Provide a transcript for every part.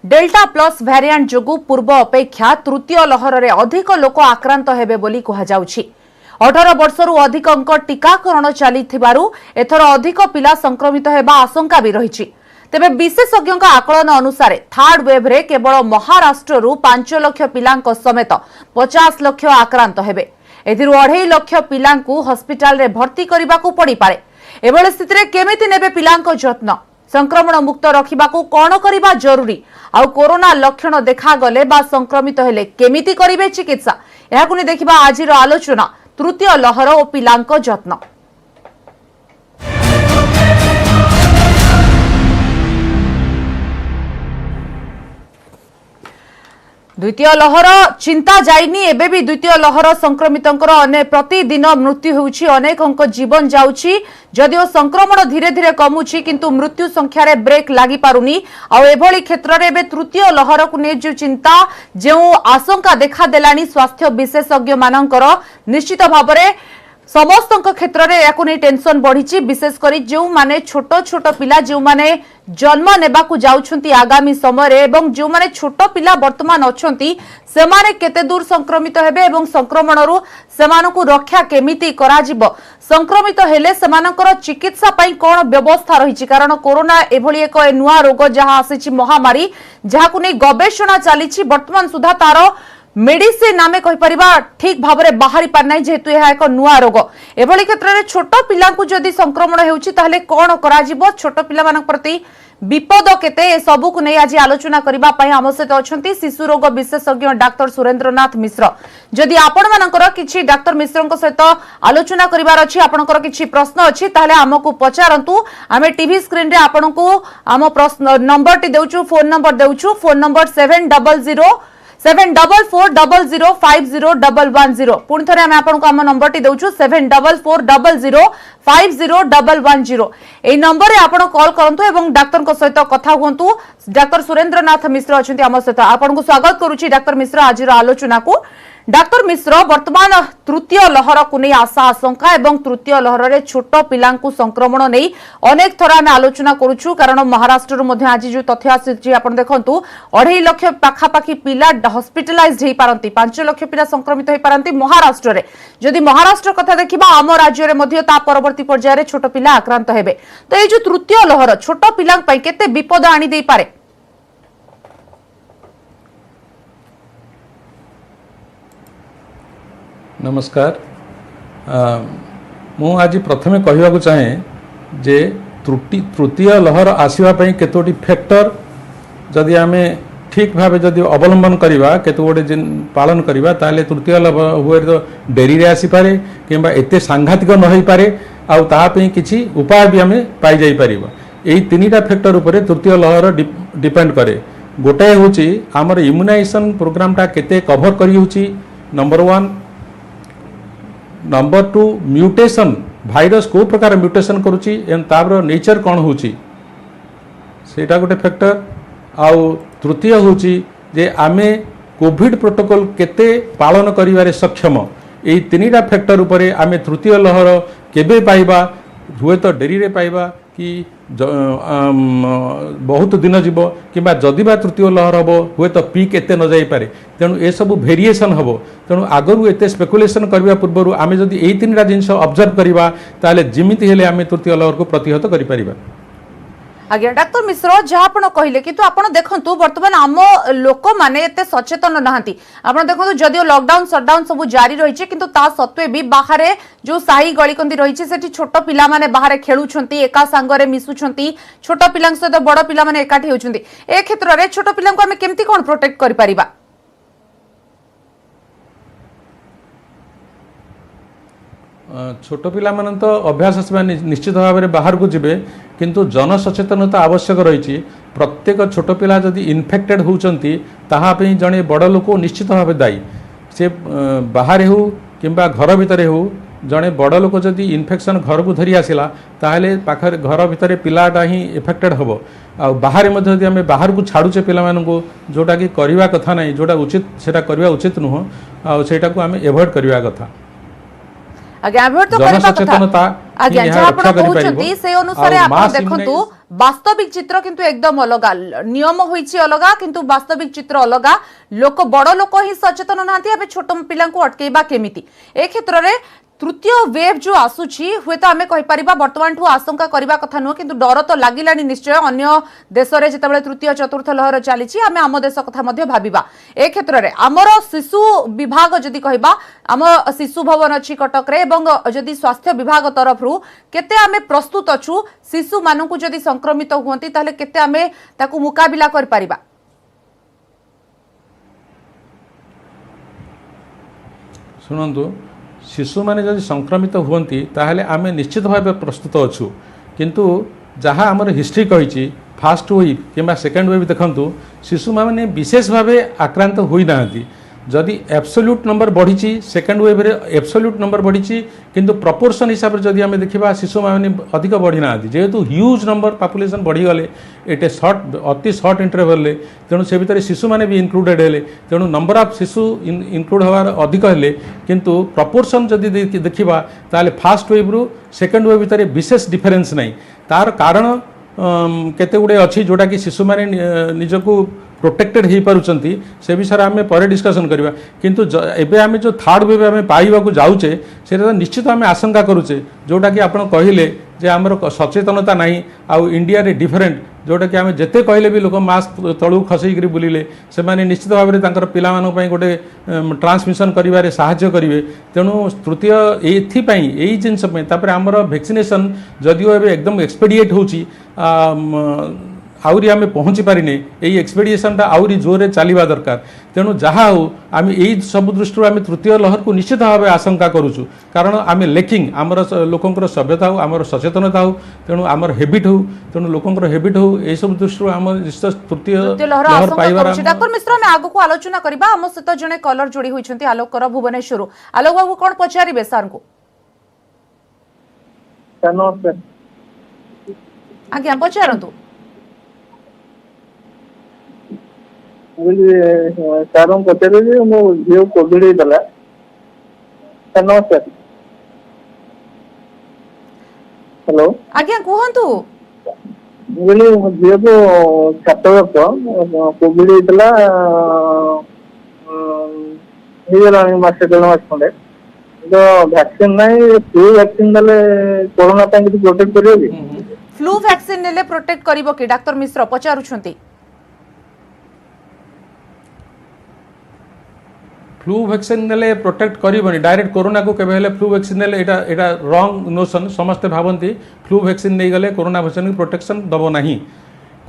Delta plus भ्यारिएंट जोगु पूर्व अपेक्षा तृतीय लहर में अधिक लोक आक्रांत हेबे बोली कहुछि। 18 वर्षरू अधिक टीकाकरण चली एथर अधिक पिला संक्रमित हेबा आशंका भी रही। तेबे विशेषज्ञों आकलन अनुसार थर्ड वेव रे केवल महाराष्ट्र 5 लाख पिला समेत 50 लाख आक्रांत हेबे। एथिरु 2.5 लाख पिला हस्पिटाल रे भर्ती करबाकू पड़ी पारे। एभଳି स्थिति केमिति नेबे पिलांको जत्न, संक्रमण मुक्त रखिबाकू कोन करिबा जरूरी, आउ कोरोना लक्षण देखा गले बा संक्रमित हेले केमिति करिवे चिकित्सा, एहाकू नि देखिबा आजिर आलोचना तृतीय लहर और पिलांको जत्न। द्वितीय लहर चिंता जाइनी, एबे भी द्वितीय लहर संक्रमितंकर अनेक प्रतिदिन मृत्यु होउछि, अनेकंक जीवन जाउछि। जदिओ संक्रमण धीरे धीरे कमुछि किंतु मृत्यु संख्या रे ब्रेक लागि पारुनी। आ एभଳି क्षेत्र रे एबे तृतीय लहर को ने जो चिंता जो आशंका देखा देलानी स्वास्थ्य विशेषज्ञ मानकर निश्चित भाबरे समस्त क्षेत्र में या टेंशन बढ़ी। विशेषकर जो माने छोट छोट पिला जो माने जन्म नेबाकू जाउछंती आगामी समय रे एवं जो माने छोट पिला वर्तमान अछंती से माने केते दूर संक्रमित हेबे एवं संक्रमणरू सेमानकू रक्षा केमिति कराजिबो, संक्रमित हेले सेमानकर चिकित्सा पई कोन व्यवस्था रहिछि। कारण कोरोना एभली एक नुआ रोग जहा आसीछि महामारी जहाकू नै गवेषणा चलीछि। वर्तमान सुधा तार मेडिसिन आमे कहि परिबा ठीक भाबरे बाहरी पार नै, जेहेतु यह एक नुआ रोग। एभली क्षेत्र में छोट पिलांकू जदि संक्रमण हेउछि ताहले कोन कराजिबो, छोट पिला मानक प्रति विपद केते, ए सबु को नै आज आलोचना करिबा पई हम सहित अछंती शिशु रोग विशेषज्ञ डाक्टर सुरेंद्रनाथ मिश्र। जदि आपण मानकर किछि डाक्टर मिश्रଙ୍କ सहित आलोचना करिबार अछि, आपनकर किछि प्रश्न अछि ताहले हमकु पचारंतु। आमे टीवी स्क्रीन रे आपनकु हम प्रश्न नंबर टी देउछु, फोन नंबर देउछु। Phone number 7440500110। पुणी थे आम आपको नंबर टी देउछु 7440500110। एई नंबर रे आपण कॉल करंतु एवं डाक्टर को सहित कथा हुंतु। डाक्टर सुरेंद्रनाथ मिश्र अछंती आम सहित। आपन को स्वागत करूची डाक्टर मिश्र आजिर आलोचना को। डाक्टर मिश्र, वर्तमान तृतीय लहर को नहीं आशा आशंका एवं तृतीय लहर रे छोट पिलांकु संक्रमण नहीं अनेक थर आम आलोचना करूछु। कारण महाराष्ट्र मध्य आज जो तथ्य आसी आपण देखंतु 2.5 लाख पाखापाखी पिला हॉस्पिटलाइज्ड हो पारंती, 5 लाख पिला संक्रमित हो पारंती महाराष्ट्र रे। जदि महाराष्ट्र कथा देखिबा आम राज्य रे मध्य ता परवर्ती पर्याय रे छोट पिला आक्रांत हेबे। तो ये जो तृतीय लहर छोट पिलांक पई केते विपद आनी देई पारे? नमस्कार। मु आज प्रथमे कहवाक चाहे जे तृतीय लहर आसवाई केतोटी फैक्टर जदि आम ठीक भाव जदि अवलंबन करवा केतोटे पालन करवा ताले तृतीय लहर हुए तो डेरी रे आसीपारे किंबा एते सांघातिक न हो पारे आउ तापई किछि उपाय भी आम पाई जाई परिबा। एई तीनिटा फैक्टर उपरे तृतीय लहर डिपेंड करे। गोटे होची हमर इम्युनाइजेशन प्रोग्राम टा केते कवर करी होची, नंबर 1। नंबर 2 म्यूटेशन, भाइरस को प्रकार म्यूटेशन करुची एवं तार नेचर कौन होची सेटा गोटे फैक्टर। आउ तृतीय होची जे आमे कोविड प्रोटोकॉल केते पालन करिवारे सक्षम। एई तीनिटा फैक्टर उपरे आमे तृतीय लहर केबे पाइबा, हुए तो डेरी रे पाइबा कि बहुत दिन जीव किंबा जदिबा तृतीय लहर हम हुए तो पीक एते न जाई पारे। तेणु ए सब वेरिएशन हम। तेणु आगरू एते स्पेकुलेशन करबा पूर्व आमे जदि एई तीनटा जिंस ऑब्जर्व करबा ताले जिमिति हेले आमे तृतीय लहर को प्रतिहत करि परिबा। आज्ञा डाक्टर मिश्र, जहाँ आप कहले कि आप देखु बर्तमान आम लोक मैंने एत सचेतन नहांती। आप देखो जदिओ लॉकडाउन सटडाउन सब जारी रही किंतु ता सत्वे भी बाहर जो साही गलिकंदी रही से छोट पिला माने बाहर खेलुछंती, एका सांगरे मिसुछंती, छोट पिला सहित बड़ पिला माने एकाठी होछंती। ए क्षेत्र में छोट पिला आमे केमती कोन प्रोटेक्ट करि परिबा? छोट पिला माने तो अभ्यास आसवा निश्चित भाव में बाहर को जीवे किंतु जनसचेतनता आवश्यक रही। प्रत्येक छोट पिला जदि इन्फेक्टेड होउचंती ताहा पे जड़े बड़ लोक निश्चित भाव दायी। से बाहर हो किंबा घर भितर हो जड़े बड़ लोक जदि इन्फेक्शन घर को धरी आसला ताहले पाखर घर भितर पिलाटा ही इफेक्टेड हम। आ बाहर जदि आम बाहर को छाड़ुचे पिला मानकु जोटा कि करवा कथा नहीं, जोटा उचित सेटा करवा उचित नुह, आ सेटा को आम एवॉइड करवा कथा। जनसचेतनता आज्ञा ହିଁ जहाँ ଏହା आपण ରକ୍ଷା कहउछंती କରିପାରିବ। से अनुसार ଆଉ आपण mass देखंतु immunize- वास्तविक चित्र किंतु एकदम अलग नियम होईची अलग किंतु वास्तविक चित्र अलग लोक बड़ लोक ही सचेतन नांती आबे छोट पिला को अटकेबा केमिति ए क्षेत्र रे तृतीय वेव जो आसुची हुए तो आमे कहि परिबा वर्तमान ठू आशंका करबा कथा नुह किंतु डर तो लागिलानी निश्चय अन्य देश रे जेतेबेले तृतीय चतुर्थ लहर चलीची आमे आम देश कथा मध्य भाबिबा ए क्षेत्र रे हमर शिशु विभाग जदि कहबा आम शिशु भवन अछि कटक रे एवं जदि स्वास्थ्य विभाग तरफ रु केते आमे प्रस्तुत अछु शिशु मानकु जदि संक्रमित हुअंती ताले केते आमे ताकू मुकाबिला कर परिबा शुणु शिशु मैंने जब संक्रमित हुअंती ताहले आमे निश्चित भाव प्रस्तुत अच्छु किंतु जहाँ आमर हिस्ट्री कही फास्ट वेव कि सेकेंड वेव देखंतु शिशु मैंने विशेष भाव आक्रांत होई नाहंती जदि एब्सोल्यूट नंबर बढ़ी सेकेंड वेव रे एब्सोल्यूट नंबर बढ़ी किंतु प्रपोर्शन हिसाब से जदि आमे देखिबा शिशु मैंने अधिक बढ़ी नाहंती जेहेतु ह्यूज नंबर पॉपुलेशन बढ़ी गले एटे शॉर्ट अति शॉर्ट इंटरवल तेणु से भितर शिशु मैंने भी इनक्लूडेड हेले तेणु नंबर ऑफ शिशु इनक्लूड होवार अधिक हेले किंतु प्रपोर्शन जदि देखिबा ताले फास्ट वेव रु सेकेंड वेव भितर विशेष डिफरेंस नहीं तार कारण केते गुडे अछि जोटा कि शिशु माने निजको प्रोटेक्टेड हो पारुचंती से विषय आम पर डिस्कसन करवा किंतु एबे आमे जो थर्ड वेव आमे पाइबा को जाउचे सेटा निश्चित आमे आशंका करूचे जोटा कि आपण कहिले जे आमर सचेतनता नहीं आउ इंडिया रे डिफरेंट जोटा कि आमे जेते कहले भी लोक मास्क तळु खसई करी बुलिले से माने निश्चित भाव में तांकर पिला मानन पई गोटे ट्रांसमिशन करिवारे सहाय्य करिवे तेणु तृतीय एथि पई एई जिंस पई तापर आमर वैक्सीनेशन जदियो एबे एकदम एक्सपेडिएट होची आउरी आमे पहुँची पारिने यही एक्सपेडिएशनटा आउरी जोरे चलवा दरकार तेणु जहाँ हो आम यही सब दृष्टि आम तृतीय लहर को निश्चित भाव आशंका करुचु कारण आम लेकिंग आमर लोकंर सभ्यता हो आमर सचेतनता हो तेणु आमर हेबिट हो तेणु लोकंर हेबिट हो यही सब दृष्टि आम निश्चित तृतीय लहर पाइबार डाक्टर मिश्र आम आगु आलोचना करबा आम सहित जने कलर जोड़ी होइछंती आलोकर भुवनेश्वर आलोक बाबू कोन पचारिबे सर को आज्ञा पचारंतु सर पचारे मो झील कोविड होता सर नमस्कार हेलो आज्ञा कहतु बोली मो झील को 7 वर्ष कोविड होता मसे 1.5 मास खंडे तो वैक्सीन नहीं फ्लू वैक्सीन देले कोरोना किसी प्रोटेक्ट करियो फ्लू वैक्सीन नेले प्रोटेक्ट करिवो कि डॉक्टर मिश्र पचारुछंती फ्लू वैक्सीन नेले प्रोटेक्ट करबनी डायरेक्ट कोरोना को केबे हेले फ्लू वैक्सीन नेले एटा रॉन्ग नोशन समस्ते भावंती फ्लू वैक्सीन नहीं गले कोरोना वैक्सीन की प्रोटेक्शन दबो नहीं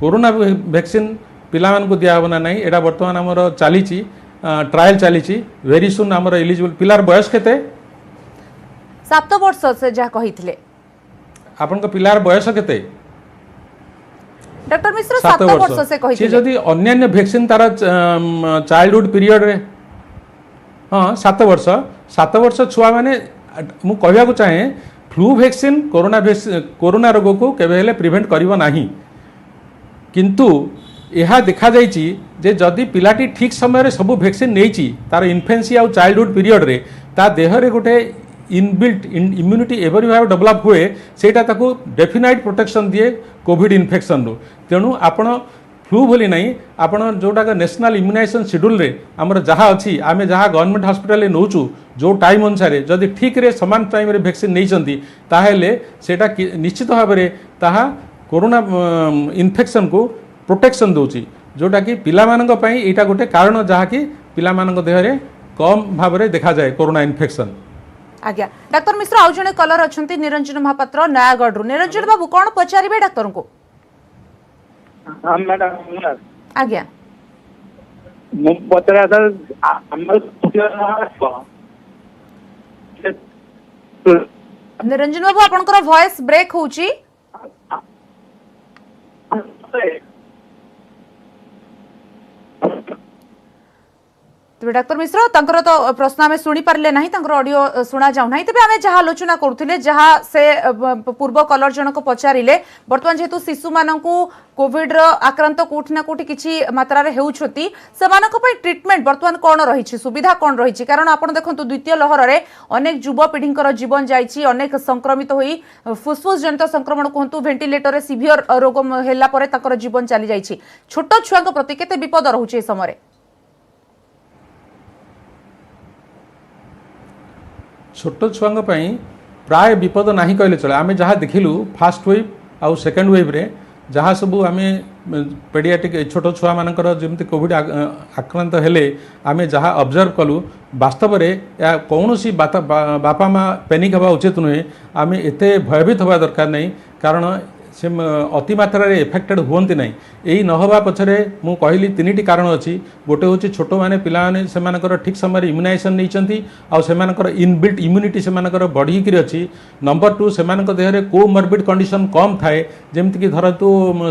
कोरोना वैक्सीन पिला मान को दिया होना नहीं एटा वर्तमान हमर चली ट्रायल चली वेरी सुन हमर एलिजिबल पिलार बयस केते 7 वर्ष से जा कहिथिले आपन को पिलार बयस केते डॉक्टर मिश्र 7 वर्ष से कहिथिले जदि अन्य वैक्सीन तार चाइल्डहुड पीरियड रे हाँ 7 वर्ष छुआ मैंने मु कहवा को चाहे फ्लू वैक्सीन कोरोना रोग को केबे हेले प्रिवेंट करिवो नाही किंतु यह देखा जाइछि जे जदि पिलाटी ठीक समय रे सब वैक्सीन नेइछि तार इन्फेंसी आउ चाइल्डहुड पीरियड रे ता देह रे गोटे इनबिल्ट इम्यूनिटी एवरी भाव डेवलप हुए सेटा ताकू डेफिनाइट प्रोटेक्शन दिए कोविड इन्फेक्शन रो तेणु आपण फ्लू बोली नहीं आपण जोटा नेशनल इम्यूनाइजेशन शेड्यूल रे आमर जहाँ अच्छी आम जहाँ गवर्नमेंट हॉस्पिटल रे नौचु जो टाइम अनुसार जदि ठीक रे समान टाइम रे वैक्सीन नहीं चंती ताहेले सेटा निश्चित भाव में ताहा कोरोना इन्फेक्शन को प्रोटेक्शन दोची जोटा कि पिला मानक पई एटा गोटे कारण जहाँ कि पिला मानक देह रे कम भाव में देखा जाए कोरोना इन्फेक्शन आज्ञा डॉक्टर मिश्र आउ जने कलर अछंती निरंजन महापात्र नयागढ़ निरंजन बाबू कोन पचारिबे डॉक्टर को हाँ मैडम आज्ञा मु पचरा सर निरंजन बाबू आपनकर वॉइस ब्रेक होउची तेज डाक्तर मिश्र तांकर तो प्रश्न आम शुणी पारे ना ऑडियो शुणा जाऊ ना तेज आम जहाँ आलोचना करुले जहाँ से पूर्व कलर जनक पचारे बर्तमान जेहेतु शिशु मान कोविड आक्रांत कोठी ना कोठी किछि मात्रा रे हेउछथि सेमानक पय ट्रीटमेंट बर्तमान कोन रहिछि सुविधा कोन रहिछि कारण आपण देखंतु द्वितीय लहर रे अनेक युवपीढ़ींकर जीवन जाइछि अनेक संक्रमित होई फुसफुस जनित संक्रमण कहंतु वेंटिलेटर रे सीवियर रोग हेला परे ताकर जीवन चली जाइछि छोट छुआक प्रति केते विपद रहुछि ए समय रे छोट छुआंग पई प्राय विपद नाही कहले चले आमे जहाँ देखिलु फास्ट वेव आउ सेकेंड वेव रे जहाँ सबू आम पेडियाट्रिक छोट छुआ मानकर जमी कोविड आक्रांत हेले आमे जहाँ ऑब्जर्व कलु वास्तव में या कौन सी बापा माँ पैनिक हवा उचित नुहे आम एते भयभीत हवा दरकार नहीं कारण से अति मात्रा रे एफेक्टेड हुअन्ति नहीं यही नहबा पछरे मु कहली तीनिटी कारण अच्छी गोटे हूँ छोट मैंने पिलाने सेमानकर ठीक समय इम्युनाइजेशन नहीं आउ सेमानकर इनबिल्ट इम्यूनिटी सेमानकर बढ़िकी अच्छी नंबर 2 सेमानक देहरे कोमॉर्बिड कंडीशन कम थाए जेमती धरतु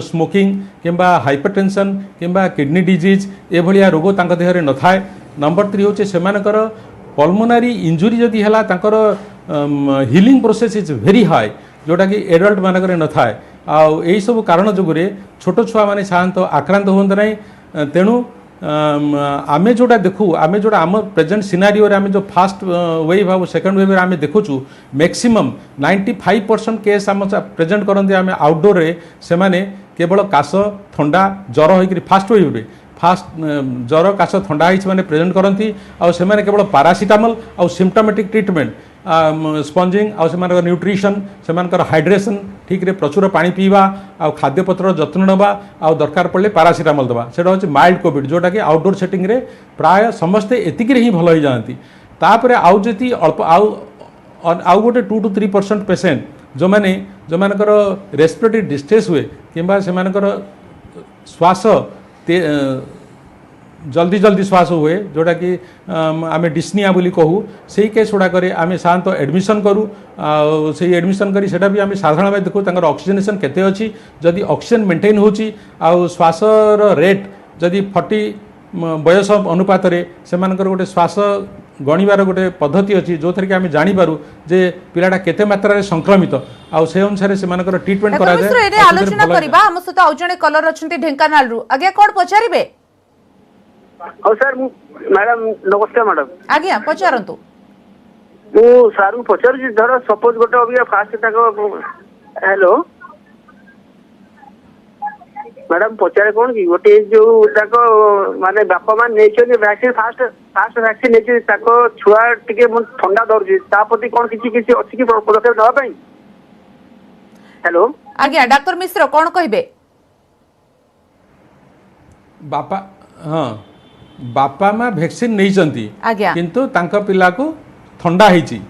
स्मोकिंग किंबा हाइपरटेंशन किंबा किडनी डिजीज एभलिया रोग तांका देहरे न थाए नंबर 3 हूँ सेमानकर पल्मोनारी इंजुरी जदि हैला तांकर healing process is very high जोटा कि एडल्ट मानक न थाए आउ यही सब कारण जोगुरे छोट छुआ मैंने साधारणतः आक्रांत हुअन्ते नहीं तेणु आमे जोटा देखू आमे जोटा आम प्रेजेंट सिनारियो रे आमे जो फास्ट वेव आउ सेकेंड वेव आमे देखुचु मैक्सिमम 95% केस आम प्रेजेंट करते आमे आउटडोर रे से माने केवल काश थंडा जर होइकरी फास्ट वेव रे फास्ट जर काश थंडा होइछ माने प्रेजेंट करती आउ से माने केवल पैरासिटामोल आउ सिम्पटोमेटिक ट्रीटमेंट स्पंजिंग आउ से न्यूट्रिशन से हाइड्रेशन ठीक रे प्रचुर पानी पीवा आउ खाद्यपत्र जत्न नवा आउ दरकार पड़े पैरासिटामोल दवा सेटा होछि माइल्ड कोविड जोटा कि आउटडोर सेटिंग रे प्राय समस्ते एतिक रे ही भल हो जाती तापर आउ जति अल्प आउ गोटे 2 to 3% पेसेंट जो माने जो मानकर रेस्पिरेटरी डिस्ट्रेस हुए किंबा से मानकर श्वास जल्दी जल्दी श्वास हुए जोटा कि आम डिस्निया बोली कहू से केस गुड़ाक आम साधारणतः एडमिशन करूँ से एडमिशन करी सेटा भी आम साधारण भाव देखू तांकर ऑक्सीजनेशन केते अछि जदि ऑक्सीजन मेंटेन होची आउ श्वासर रेट जदि 40 बयस अनुपात से गोटे श्वास गणिबार गोटे पद्धति अच्छी जो थी आम जापर जे पिलाटा केते मात्रा संक्रमित आउ से अनुसार से ट्रीटमेंट करा जाए आलोचना करबा हम सहित आउ जने कलर अछंती ढेंकानाल रु आगे कोन पचारिबे सर मैडम नमस्कार मैडम आज्ञा पचारंतु मु सर पचार धर सपोज गोटे अभी फास्ट हेलो मैडम पचारे कौन कि गोटे जो माने बापा मान वैक्सीन फास्ट वैक्सीन छुआ टिके ठंडा धरुची ताप्रति कौन किसी अच्छी कि पदक्षेप दवा पई हेलो आज्ञा डॉक्टर मिश्र कौन कहबे बापा हाँ बापा माँ वैक्सीन नहीं किंतु तांका पिला को ठंडा होइची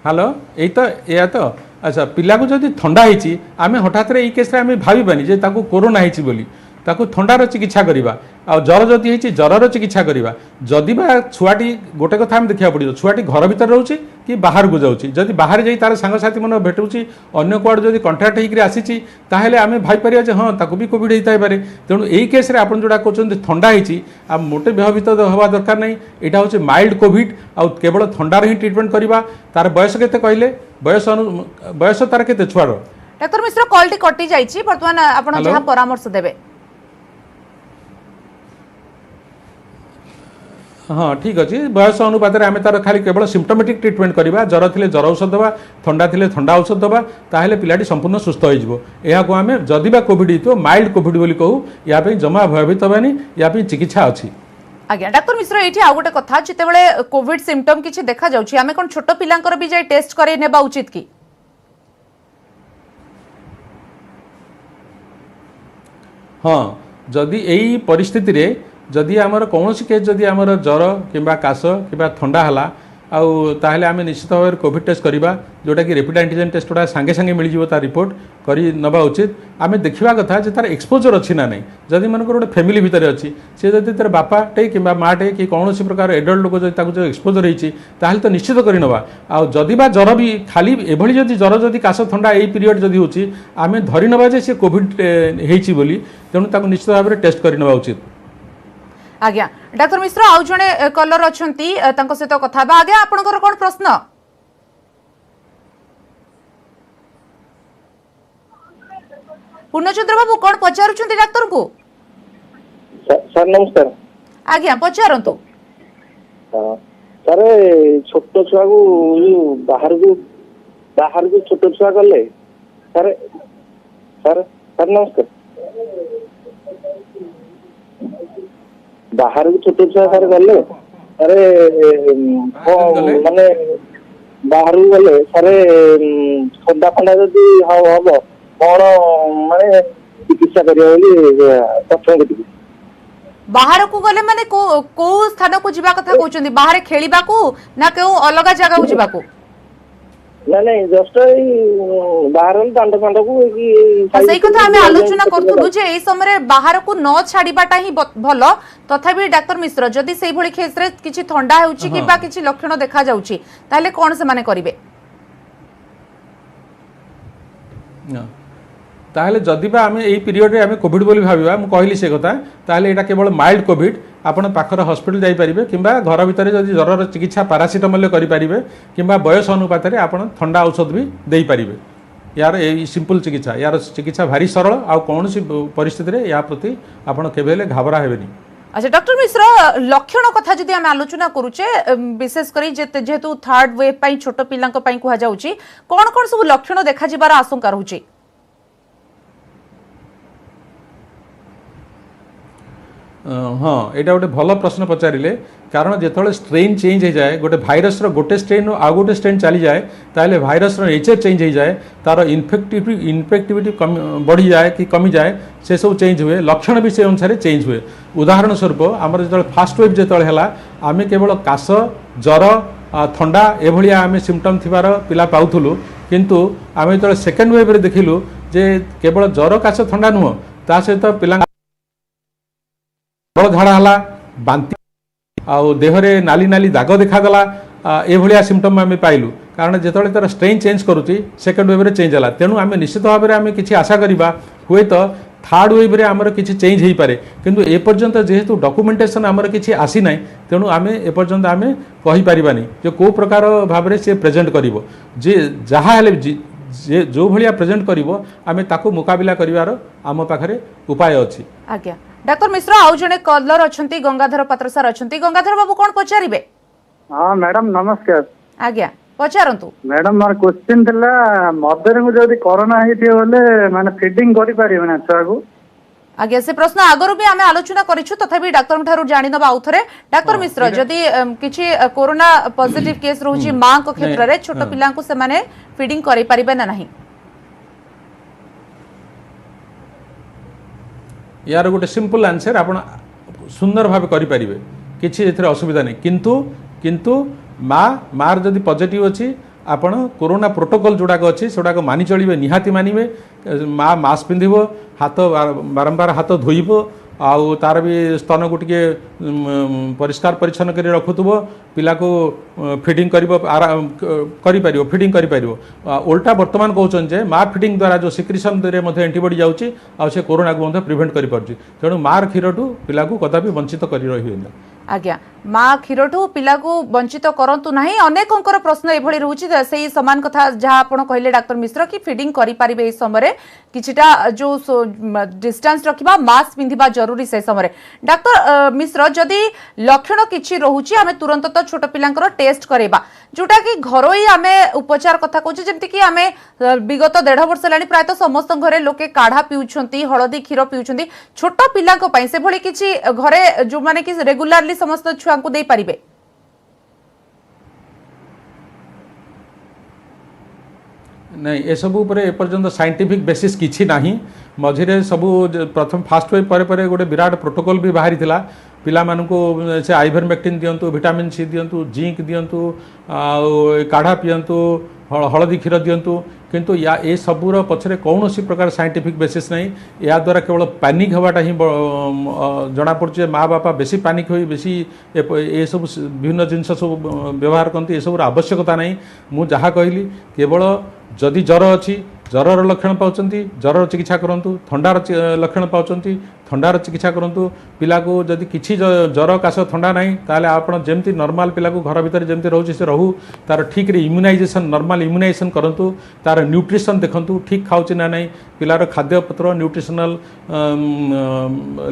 हेलो यही तो या तो अच्छा पिला को जदि ठंडा होइची आमे हठात रे ई केस रे आमे भाबिबानी जे ताको कोरोना होइची बोली ताको ठंडार चिकित्सा करवा आ जर जदि होइची जरर चिकित्सा करवा जदि बा छुआटी गोटे कथा हम देखिया पड़ियो छुआटी घर भीतर रहउची कि बाहर को जाउची जदि बाहर जाई तार संग साथी मन भेटुची अन्य कुआड जदि कॉन्ट्रैक्ट होइकरी आसीची ताहेले आमे भाई परिया जे हां ताको भी कोविड होइताय पारे तेणु एई केस रे आपण जोडा कहउछन ठंडा होइची आ मोटे भयभीत हवा दरकार नहीं एटा होची माइल्ड कोविड आ केवल ठंडार ही ट्रीटमेंट करवा तार बयस केते कहले बयस तार केते छुआर डॉक्टर मिश्र कॉल टी कटि जाइची वर्तमान आपण जहां परामर्श देबे हाँ ठीक अच्छे बयस अनुपात आम तार खाली केवल सिम्पटोमेटिक ट्रीटमेंट करवा जर थे जर औषध दवा ठंडा थे ठंडा औषध दवा ताहले पिलाटी संपूर्ण सुस्थ हो आम जदि बा कोविड हो माइल्ड कोविड बोली कहू या जमा भयभीत हबानी या चिकित्सा अच्छी आज्ञा डॉक्टर मिश्र ये आउ गोटे कथा जितेबाला कोविड सिम्पटम किसी देखा जाउछि आमे कोन छोट पिलांकर भी जाय टेस्ट करे नेबा उचित की हाँ जदि यही परिस्थिति रे जदि आमर कौन केस जदि आमर जर किंबा काश किंबा ठंडा हला आउ ताहले आमे निश्चित भाव कोविड टेस्ट करवा जोटा कि रैपिड एंटीजन टेस्ट गुड़ा सांगे सांगे मिल जाव तार रिपोर्ट करी नबा उचित आमे देखिबा कथा जे तार एक्सपोजर अच्छी ना नहीं जदि मनकर गोटे फैमिली भितर अच्छी से जदि तार बापाटे कि माटे कि कौन प्रकार एडल्ट लोक जदि ताको जो एक्सपोजर होइछि ताहले तो निश्चित करी नबा आ जदि बा जर भी खाली एभली जदि जर जदि काश ठंडा एई पीरियड जदि होछि आमे धरि नबा जे से कोविड हेइछि बोली तेणु ताको निश्चित भाव टेस्ट करी नबा उचित आज्ञा डाक्टर मिश्र आउ जड़े कलर अछंती तांको सहित कथा बा आज्ञा आपनकर कोन प्रश्न पूर्णचंद्र बाबू कोन पचारुछंती डाक्टर को सर नमस्कार आज्ञा पचारंतु सर छोट छुआ को बाहर को छोट छुआ गले सर सर सर नमस्कार बाहर को छोट छुआ सर गले अरे माने बाहर को गले सर ठंडा फंडा जदि हम कौन माने चिकित्सा करिया प्रथम गति बाहर को गले माने को स्थान को जीवा कथा कहउछंती बाहर खेलिबा को ना केउ अलग जगह को जीवा को नहीं जस्ट बाहर दांड फांड को सही कथा हमें आलोचना करथुलु जे एई समय बाहर को न छाड़ीबाटा ही भलो तथापि डाक्टर मिश्र जदि सेई भली केस रे किछि ठंडा हेउची किबा किछि लक्षण देखा जाउची ताले कोन से माने करिवे ताहले जदि बा आमे एई पीरियड रे आमे कोविड बोली भाबिबा मु कहली से कथा ताहले एटा केवल माइल्ड कोविड आपण पाखर हॉस्पिटल जाई परिबे किंबा घर भितर जदि ज्वर चिकित्सा पैरासिटामोल करि परिबे किंबा बयस अनुपात रे आपण ठंडा औषध भी देई परिबे यार ए सिंपल चिकित्सा यार चिकित्सा भारी सरल आ कोनोसी परिस्थिति रे या प्रति आपण केबेले घाबरा हेबेनी अच्छा डॉक्टर मिश्र लक्षण कथा जदि आमे आलोचना करूचे विशेष करी जेहेतु थर्ड वेव पई छोट पिलांक पई कुहा जाउची कोन कोन सब लक्षण देखा जिबार आशंका रहूची हाँ यहाँ गोटे भल प्रश्न पचारे कारण जो स्ट्रेन चेंज हो जाए गोटे भाइरस गोटे स्ट्रेन आउ गोटे स्ट्रेन चली जाए ताहले भाइरस नेचर चेंज हो जाए तार इनफेक्टिविटी बढ़ी जाए कि कमी जाए से सब चेंज हुए लक्षण भी से अनुसार चेंज हुए उदाहरण स्वरूप आमर जो फास्ट वेव जो है आम केवल काश ज्वर थंडा एभली आम सिम्पटम थिबार पिला पाउथुलु किंतु आम जो सेकेंड वेव रे देखिलु जे केवल ज्वर काश थंडा नुह ता सहित पिला झाड़ा है बांति आउ देहरे नाली नाली दाग देखागला एभलिया सिम्पटम आम पाइलु कारण जो तार स्ट्रेन चेंज करुच्ची सेकेंड वेव रे चेंज है तेणु आम निश्चित भाव में आम कि आशा करवा हुए तो थर्ड वेव रे आमर किछि चेंज हो पारे किंतु एपर्यंत जेहेतु डॉक्यूमेंटेशन आमर किछि आसी ना तेणु आम एपर्यंत आम कहि परिबानी जो को प्रकार भाव से प्रेजेंट करिवो जे जहा हेले जो भलिया प्रेजेंट करिवो आम ताको मुकाबिला करिवार आम पाखरे उपाय अछि आज्ञा डाक्टर मिश्र आउ जने कलर अछंती गंगाधर पात्र सर अछंती गंगाधर बाबू कोन पचारिबे हां मैडम नमस्कार आज्ञा पचारंतु मैडम मार क्वेश्चन थिला मदर को जदी कोरोना हेति होले माने फीडिंग करि परिबे ना छुआ को आज्ञा से प्रश्न आगरो भी आमे आलोचना करिछु तथापि डाक्टर ठारू जानि नबा आउथरे डाक्टर मिश्र जदी किछि कोरोना पॉजिटिव केस रहउची मां को क्षेत्र रे छोट पिला को से माने फीडिंग करि परिबे ना नहीं यार गोटे सिंपल आंसर आप सुंदर भाव करें किसी असुविधा नहीं किंतु मार जदि पॉजिटिव अच्छी आपण कोरोना प्रोटोकॉल जोड़ाक अच्छी से मानि चलिए निहाती मानिबे माँ मास्क पिंधिब हाथ बारंबार हाथ धोइब आउ तार भी स्तन को टिके परिष्कार परिच्छन्न कर रखुव पिला को फीडिंग कर फीडिंग कर उल्टा वर्तमान कहते जे माँ फीडिंग द्वारा जो सिक्रिशन एंटीबॉडी जाऊँगी आ से कोरोना को प्रिवेंट कर तेणु मार क्षीर ठू पिला को कदापि वंचित कर रही आज्ञा माँ क्षीर ठू पिला को वंचित करंतु नाही अनेकंकर प्रश्न एभली रहउची सेही समान कथा जहाँ आपण कहले डाक्टर मिश्र कि फीडिंग करि पारिबे ए समय किछिटा जो डिस्टेंस रखिबा मास्क पिंधिबा जरूरी से समय डाक्टर मिश्र जदि लक्षण किछि रहउची आमे तुरंत तो छोट पिलांकर टेस्ट करेबा जोटा कि घरोई आमे उपचार कथा कहूची जेमति कि आमे विगत 1.5 वर्ष लानी प्राय तो समस्त घरे लोके काढ़ा पिउछंती हळदी क्षीर पिउछंती छोट पिलांक पई से भली किछि घरे जो माने कि रेगुलरली समस्त छुआ को दे पारिबे नहीं ए सब एपर्यंत साइंटिफिक बेसिस किछि नाही मझिरे सबू प्रथम फास्ट वेव पर गोटे विराट प्रोटोकॉल भी बाहरी थिला पिला मानकु से आइवरमेक्टिन दियंतु विटामिन सी दियंतु जिंक दियंतु काढ़ा पियंतु हळदी क्षीर दियंतु किंतु या ए सबूर पछरे कौनसी प्रकार साइंटिफिक बेसिस नहीं या द्वारा केवल पैनिक हवाटा ही जना पड़े माँ बापा बेसी पैनिक हो बेसी ए सब विभिन्न जिनस सब व्यवहार करते ये सब आवश्यकता नहीं मु जहाँ कहली केवल जदि ज्वर अच्छी ज्वर लक्षण पाँच ज्वर चिकित्सा करूँ थंडार लक्षण पाँच थंडार चिकित्सा करूँ पिला को जदि किसी जर काश थंडा ना ताले आप जमी नॉर्मल पिला को घर भितर जमी रोचे से रहू तार ठीक इम्यूनाइजेशन नॉर्मल इम्यूनाइजेशन करूँ तार न्यूट्रिशन देखूँ ठीक खाऊँ ना नहीं पिलार खाद्यपत्र न्यूट्रिशनल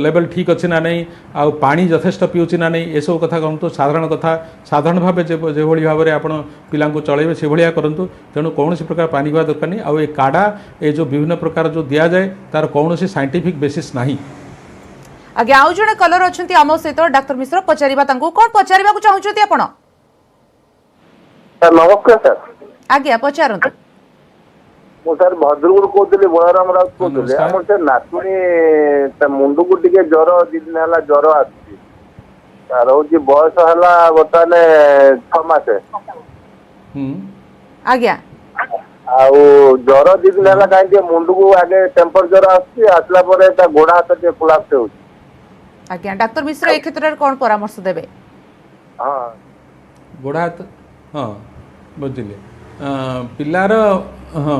लेवल ठीक अच्छी ना नहीं आउ पानी यथेष्ट पीऊँ ना नहीं ये सब कथा कहूँ साधारण भाव जो भाव में आप पिला चलेबे से भाया करूँ तेणु कौन प्रकार पानी पीवा दरकार नहीं आउ काढ़ा ये जो विभिन्न प्रकार जो दि जाए तार कौन साइंटिफिक बेसिस नहीं। आज्ञा आउ जड़े कलर अच्छी आम सहित डाक्टर मिश्र पचारिबा तांको कोन पचारिबा चाहूछथि आपण? सर नमस्कार सर। आज्ञा पचारंतु। मु सर भद्रपुर कहते बलराम राउत कहते आम सर नातुणी मुंड को टे ज्वर 2 दिन है ज्वर आर हूँ बयस है बर्तमान 6 मास। आज्ञा आउ ज्वर 2 दिन है कहीं मुंड को आगे टेम्परेचर आसला गोड़ हाथ टे कोलाप्स हो। आज्ञा डाक्टर मिश्र ए क्षेत्र में कौन परामर्श देबे? हाँ गोड़ हाथ हाँ बुझिले पिलार हाँ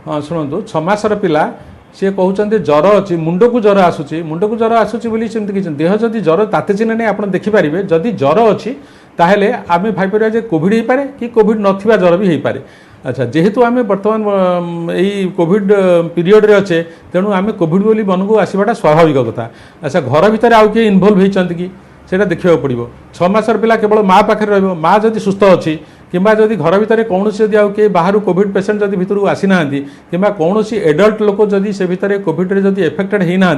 हाँ शुणु 6 मासर पिला सी कहते ज्वर अच्छी मुंड को ज्वर आसूची मुंड को ज्वर आसूची बोली सेमती किसी देह जदि ज्वर ताते ना नहीं आप देखिपारे जदि ज्वर अच्छी ताहले आम भाईपर जे कोविड हो पारे कि कोविड नथिबा ज्वर भी हो पारे। अच्छा जेहेतु आम बर्तमान यही कोविड पीरियड रे अच्छे तेणु आम कोविड बोली मन को आसवाटा स्वाभाविक कथा। अच्छा घर भितर आउ किए इनवल्व होती कि सेटा देखा पड़ो 6 मासर पिला केवल माँ पाखे रही माँ जदि सुस्थ अच्छी किंबा जदि घर भितर कौन जदि आउ किए बाहर कोविड पेसेंट जदि भितर आसीना कि कौन एडल्ट लोक जदि से भितर कोविड रे जदि एफेक्टेड होना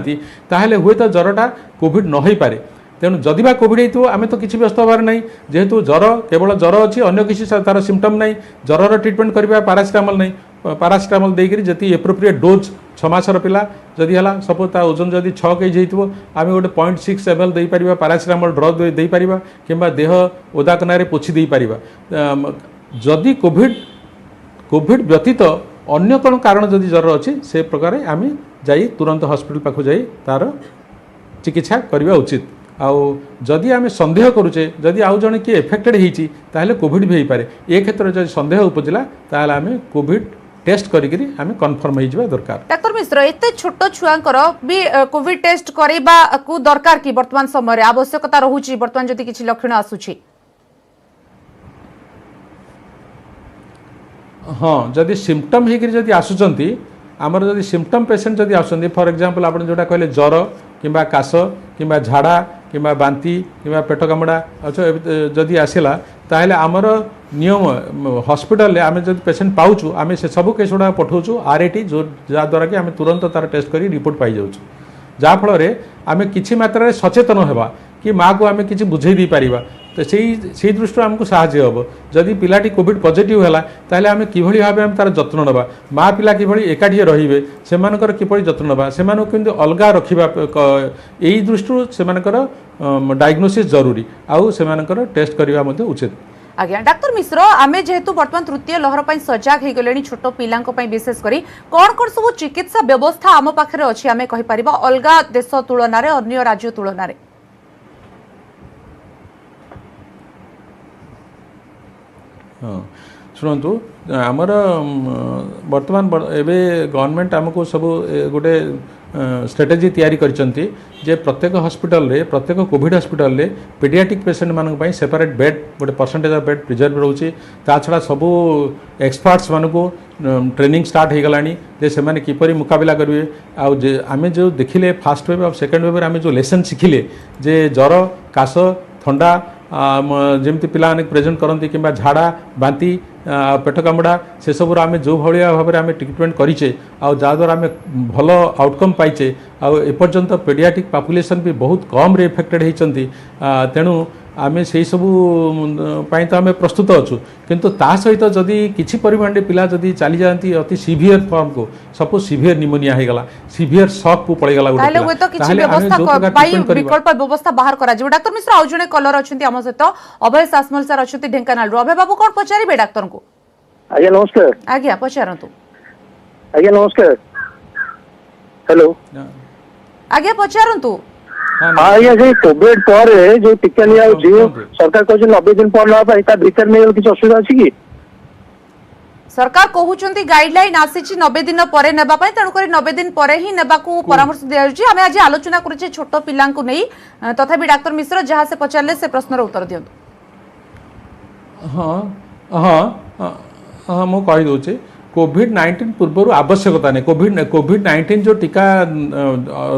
ताहले हुए तो ज्वरटा कोविड न हो पारे। तेणु जदि बा कोविड हो आम तो किसी व्यस्त हबार नहीं जेहेतु ज्वर केवल ज्वर अच्छी अन्य किसी तार सिम्पटम नहीं ज्वर ट्रिटमेंट करवा पारासिटामल नहीं पारासिटामल देकर जी एप्रोप्रिएट डोज 6 मासर पिला जदि है सपोज ता ओजन जदि 6 kg हो आम गोटे 0.6 ml दे पारिबा पारासिटामल ड्रग दे पारिबा किंबा देह ओदा कनारे पोछि दे पारिबा। जदि कोविड व्यतीत अन्य कौन कारण जदि ज्वर अच्छी से प्रकार आम जाई तुरंत हॉस्पिटल पाखु जाई तार चिकित्सा करवा उचित। आउ जदि आम संदेह करुचे जदि आउ जड़े किए एफेक्टेड होती ताहले कोविड भी हो पारे ए क्षेत्र में जब संदेह उपजिला ताहले आम कोविड टेस्ट करिकरी आम कन्फर्म हो जावा दरकार। डाक्टर मिश्र एते छोट छुआंकर भी कोविड टेस्ट करबा को दरकार कि वर्तमान समय रे आवश्यकता रहुची वर्तमान जदि किछि लक्षण आसुची? हाँ जदि सिम्पटम होकर जदि आसुचंती आमर जदि सिम्पटम पेसेंट जदि आसुचंती फॉर एग्जांपल आपण जोटा कहले ज्वर किंबा काश किंबा झाड़ा किंबा बांती किंबा पेट कामुड़ा अच्छा जदि आसला ताहले आमर नियम हॉस्पिटल आम जब पेसेंट पाऊँ आम से सब केस गुड़ा पठाऊँ RAT जो जहाँद्वारा कि आम तुरंत तार टेस्ट कर रिपोर्ट पाई जाऊँ जहाँफल आम कि मात्रा सचेतन होगा कि माँ को आम कि बुझे दी पारिबा तो से दृष्टि आमको साहाय्य हम जदि पिलाटी कोविड पॉजिटिव है ताहले आम किभली भाव आम तार जत्न नवा माँ पिला किभली एकाठी रहिबे सेमानकर किपरि जत्न नवा सेमानक किंतु अलगा रखिबा एई दृष्टि सेमानकर डायग्नोसिस जरूरी आउ सेमानकर टेस्ट करबा मध्ये उचित। आज्ञा डाक्टर मिश्र आमे जेहेतु वर्तमान तृतीय लहर पर सजग हो गले छोट पिलांको पई विशेष करी कौन सब चिकित्सा व्यवस्था आम पाखे अच्छी आम कहि अलग देश तुलन में अन्य राज्य तुलन में? हाँ शुणु आमर बर्तमान एबे गवर्नमेंट आमको सब गोटे स्ट्रेटेजी तैयारी करचंती जे प्रत्येक हॉस्पिटल रे प्रत्येक कोविड हॉस्पिटल रे पीडियाट्रिक पेशेंट मानक पई सेपरेट बेड गोटे परसेंटेज ऑफ बेड प्रिजर्व रहउची ता छडा सबु एक्सपर्ट्स मानको ट्रेनिंग स्टार्ट हो गलानी जे से माने किपरि मुकाबला करिवे आ जे आमे जो देखिले फर्स्ट वेव और सेकंड वेव रे आमे जो लेसन शिखिले जे ज्वर काश ठंडा जमती पिला प्रेजेंट करती कि झाड़ा बांती पेट कामुड़ा से सब आम जो भाया भाव में आम ट्रिटमेंट करें आद्वारा आम भल आउटकम पाइचे आपर्यंत पेडियाट्रिक पॉपुलेशन भी बहुत कम रे इफेक्टेड होती तेणु आम से सबू तो आम प्रस्तुत अच्छु किंतु ता सहित जदि किसी परिमाण पिला जदि चली जाती अति सिवियर फॉर्म को सपोज सिवियर निमोनिया हो गला सिवियर शॉक को पड़ेगा विकल्प व्यवस्था बाहर करा जिवो। डाक्टर मिश्र आउ जने कलर अछंती हम सहित अभय सासमल सर अछंती ढेंकानाल रो अभय बाबू कोन पचारिबे डाक्टर को? आज्ञा नमस्कार। आज्ञा पचारंतु। आज्ञा नमस्कार। हेलो आज्ञा पचारंतु। हाँ आज्ञा जो कोविड पर जो टीका लिया सरकार कहते 90 दिन पर ना भीतर नहीं किसी असुविधा अच्छी कि सरकार कहउचंती गाइडलाइन आसीची 90 दिन परे नेबा पय तेणु करी 90 दिन परे ही नेबाकू परामर्श दिया जाउची। हमें आज आलोचना करूचे छोट पिलांकू नै तथापि डॉक्टर मिश्र जहां से पचारले से प्रश्नर उत्तर दियंतु। हाँ हाँ हाँ मु कहि दउचे कोविड-19 पूर्व आवश्यकता नहीं कोविड-19 जो टीका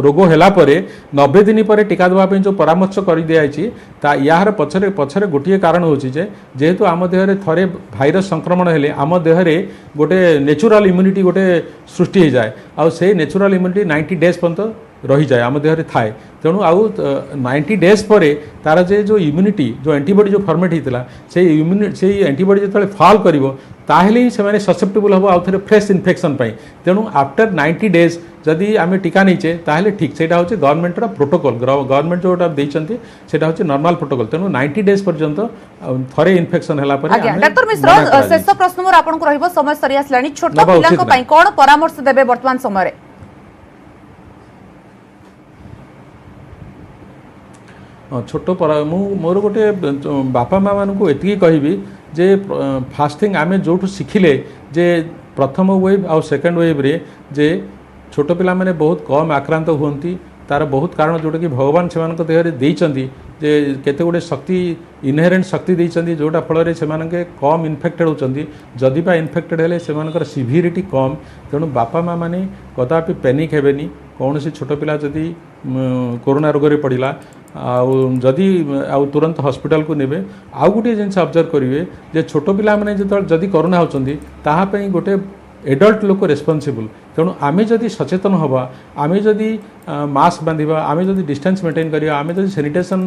रोग हैला परे 90 दिन पर टीका देवा जो परामर्श कर दिखाई यार पछरे पछरे गोटे कारण होची जेहेतु आम देहरे थरे भाइरस संक्रमण हेले आम देहरे गोटे नेचुरल इम्यूनिटी गोटे सृष्टि हो जाए आ से नेचुरल इम्यूनिटी 90 डेज पर्यंत रही जाए आम देहरे थाए तेणु आउ 90 डेज पर तार जे जो इम्यूनिटी जो एंटीबॉडी जो फॉर्मेट होता से इम्यूनिटी से एंटीबॉडी जो फॉल कर ताहले ही से ससेप्टेबल हम आउ थे फ्रेश इन्फेक्शन तेणु आफ्टर 90 डेज जदि आम टीका नहींचे ताहले ठीक से गवर्नमेंट प्रोटोकॉल गवर्नमेंट जोटा देइचंती सेटा होचे नॉर्मल प्रोटोकॉल तेणु 90 डेज पर्यंत थरे इन्फेक्शन हला पर डॉक्टर मिश्र शेष प्रश्न मोर आपन को रहबो समय सरी आसलानी छोट पिलांको पई कोन परामर्श देबे वर्तमान समय रे छोट मोर गोटे बापा माँ मान को एति कहबी जे फास्ट थिंग आम जो शिखिले जे प्रथम वेव आ सेकेंड वेव रे जे छोट पिला माने बहुत कम आक्रांत हुंती तार बहुत कारण जोटा कि भगवान से देहरे देइचंती जे केते गुडे शक्ति इनहेरेंट शक्ति देइचंती जोटा फल से कम इन्फेक्टेड होचंती जदि बा इन्फेक्टेड हेले सेमानकर सिविरिटी कम तेणु बापा माँ माने कदापि पैनिक हेबेनी कौन सी छोट पिला जदि कोरोना रोग रे पड़िला जदि तुरंत हॉस्पिटल को नेबे आउ गोटे जिनस ऑब्जर्व करेंगे जे छोट पिला माने जदि कोरोना होचंती ताहा पई गोटे एडल्ट लोक रेस्पॉन्सिबल तेणु आमे जदि सचेतन हवा आमे जदि मास्क बांधिबा आमे जदि डिस्टेंस मेंटेन करिया आमे जदि सैनिटेशन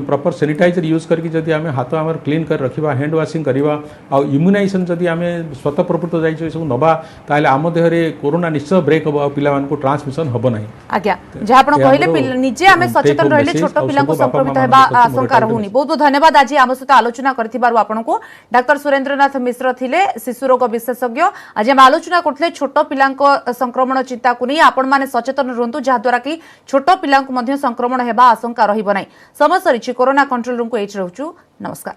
प्रॉपर सैनिटाइजर यूज करके जदि आमे हाथ आमर क्लीन कर रखिबा हैंड वाशिंग करिबा आ इम्यूनाइजेशन जदि आमे स्वतः प्रवृत्त जाई सब नबा ताले आम देहरे कोरोना निश्चय ब्रेक हबो पिला मान को ट्रांसमिशन हबो नाही। आज्ञा जहा आपण कहले निजे आमे सचेतन रहले छोट पिला को संक्रमित हेबा आशंका रहउनी। बहुत बहुत धन्यवाद आज आम सहित आलोचना करथिबारु आपण को डॉक्टर सुरेंद्रनाथ मिश्र थिले शिशु रोग विशेषज्ञ। आज हम आलोचना करथले छोट पिला संक्रमण चिंता को नहीं आपण माने सचेतन रहंतु जहा द्वारा कि छोट पिला संक्रमण हेबा आशंका रहिबो नै। समय सरी कोरोना कंट्रोल रूम को एच रहउछु। नमस्कार।